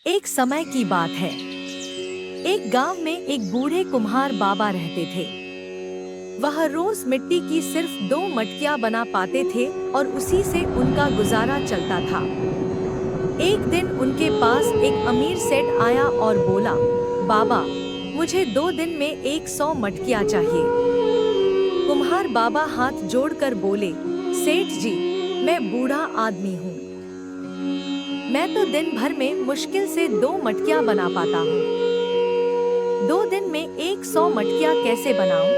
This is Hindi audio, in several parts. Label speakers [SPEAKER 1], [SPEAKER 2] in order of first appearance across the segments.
[SPEAKER 1] एक समय की बात है। एक गांव में एक बूढ़े कुम्हार बाबा रहते थे। वह रोज मिट्टी की सिर्फ 2 मटकियां बना पाते थे और उसी से उनका गुजारा चलता था। एक दिन उनके पास एक अमीर सेठ आया और बोला, बाबा, मुझे 2 दिन में 100 मटकियां चाहिए। कुम्हार बाबा हाथ जोड़कर बोले, सेठ जी, मैं बूढ़ा आदमी हूँ। मैं तो दिन भर में मुश्किल से 2 मटकियां बना पाता हूँ। 2 दिन में 100 मटकियां कैसे बनाऊं?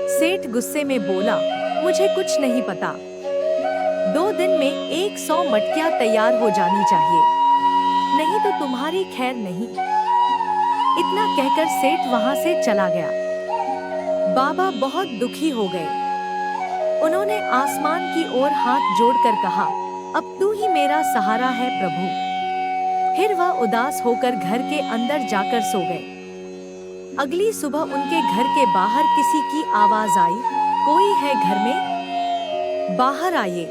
[SPEAKER 1] सेठ गुस्से में बोला, मुझे कुछ नहीं पता। 2 दिन में 100 मटकियां तैयार हो जानी चाहिए, नहीं तो तुम्हारी खैर नहीं। इतना कहकर सेठ वहां से चला गया। बाबा बहुत दुखी हो गए। उन्होंने आसमान की ओर हाथ जोड़कर कहा, अब तू ही मेरा सहारा है प्रभु। फिर वह उदास होकर घर के अंदर जाकर सो गए। अगली सुबह उनके घर के बाहर किसी की आवाज आई, कोई है घर में? बाहर आइए।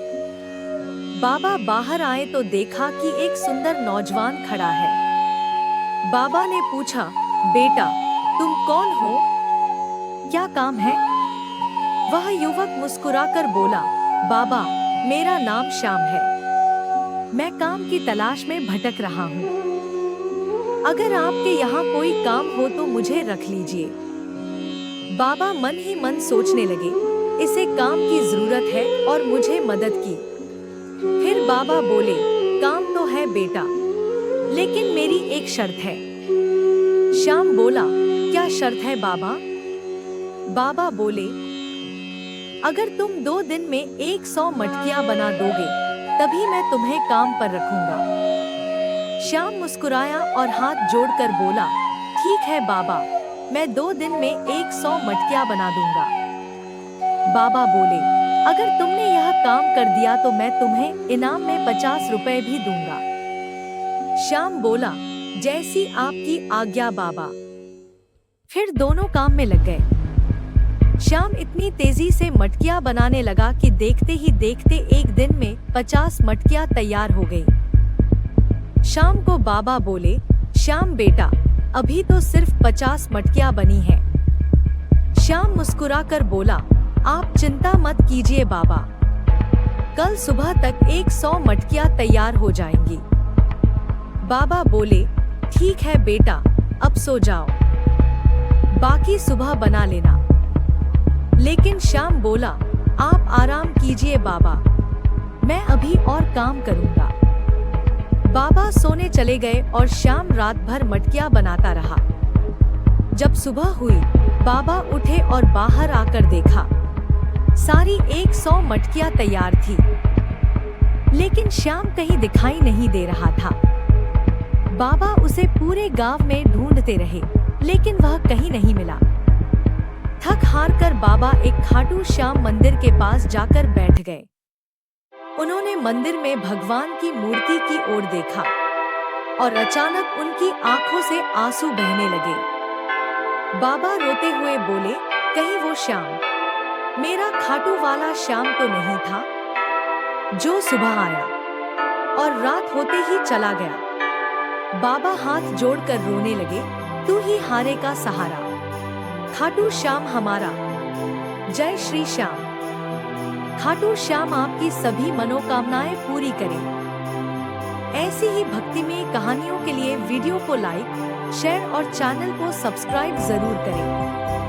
[SPEAKER 1] बाबा बाहर आए तो देखा कि एक सुंदर नौजवान खड़ा है। बाबा ने पूछा, बेटा, तुम कौन हो? क्या काम है? वह युवक मुस्कुराकर बोला, बाबा, मेरा नाम श्याम है। मैं काम की तलाश में भटक रहा हूँ। अगर आपके यहाँ कोई काम हो तो मुझे रख लीजिए। बाबा मन ही मन सोचने लगे, इसे काम की जरूरत है और मुझे मदद की। फिर बाबा बोले, काम तो है बेटा, लेकिन मेरी एक शर्त है। श्याम बोला, क्या शर्त है बाबा? बाबा बोले, अगर तुम 2 दिन में 100 मटकियां बना दोगे, तभी मैं तुम्हें काम पर रखूंगा। श्याम मुस्कुराया और हाथ जोड़कर बोला, ठीक है बाबा, मैं 2 दिन में 100 मटकियां बना दूंगा। बाबा बोले, अगर तुमने यह काम कर दिया तो मैं तुम्हें इनाम में 50 रुपए भी दूंगा। श्याम बोला, जैसी आपकी आज्ञा बाबा। फिर दोनों काम में लग गए। श्याम इतनी तेजी से मटकियां बनाने लगा कि देखते ही देखते एक दिन में 50 मटकियां तैयार हो गईं। शाम को बाबा बोले, श्याम बेटा, अभी तो सिर्फ 50 मटकियां बनी हैं। श्याम मुस्कुराकर बोला, आप चिंता मत कीजिए बाबा, कल सुबह तक 100 मटकियां तैयार हो जाएंगी। बाबा बोले, ठीक है बेटा, अब सो जाओ, बाकी सुबह बना लेना। लेकिन श्याम बोला, आप आराम कीजिए बाबा, मैं अभी और काम करूंगा। बाबा सोने चले गए और श्याम रात भर मटकियां बनाता रहा। जब सुबह हुई, बाबा उठे और बाहर आकर देखा, सारी 100 मटकियां तैयार थी। लेकिन श्याम कहीं दिखाई नहीं दे रहा था। बाबा उसे पूरे गांव में ढूंढते रहे, लेकिन वह कहीं नहीं मिला। थक हार कर बाबा एक खाटू श्याम मंदिर के पास जाकर बैठ गए। उन्होंने मंदिर में भगवान की मूर्ति की ओर देखा और अचानक उनकी आंखों से आंसू बहने लगे। बाबा रोते हुए बोले, कहीं वो श्याम, मेरा खाटू वाला श्याम तो नहीं था, जो सुबह आया और रात होते ही चला गया। बाबा हाथ जोड़कर रोने लगे, तू ही हारे का सहारा, खाटू श्याम हमारा। जय श्री श्याम। खाटू श्याम आपकी सभी मनोकामनाएं पूरी करें। ऐसी ही भक्तिमय कहानियों के लिए वीडियो को लाइक, शेयर और चैनल को सब्सक्राइब जरूर करें।